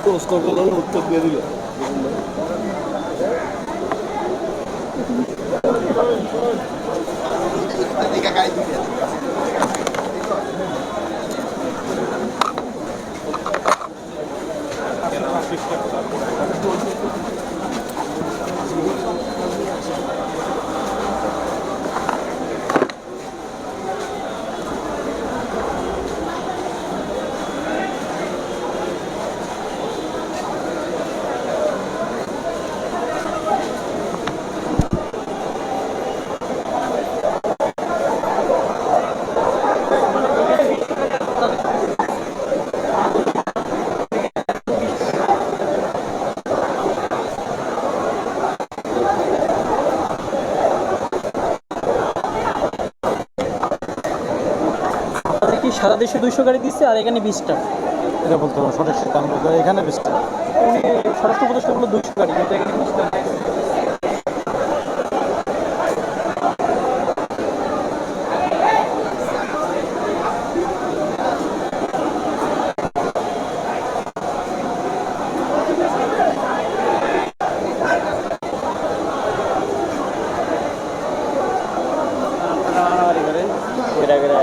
প্রশ্ন করলো উত্তর দিয়ে দিল। কি সারা দেশে 200 গাড়ি দিচ্ছে আর এখানে 20টা? এটা বলতে হবে সঠিক সিদ্ধান্ত, এখানে বেশি। উনি স্বরাষ্ট্র উপদেষ্টা বললো 200 গাড়ি, কিন্তু এখানে 20টা। Kira-kira.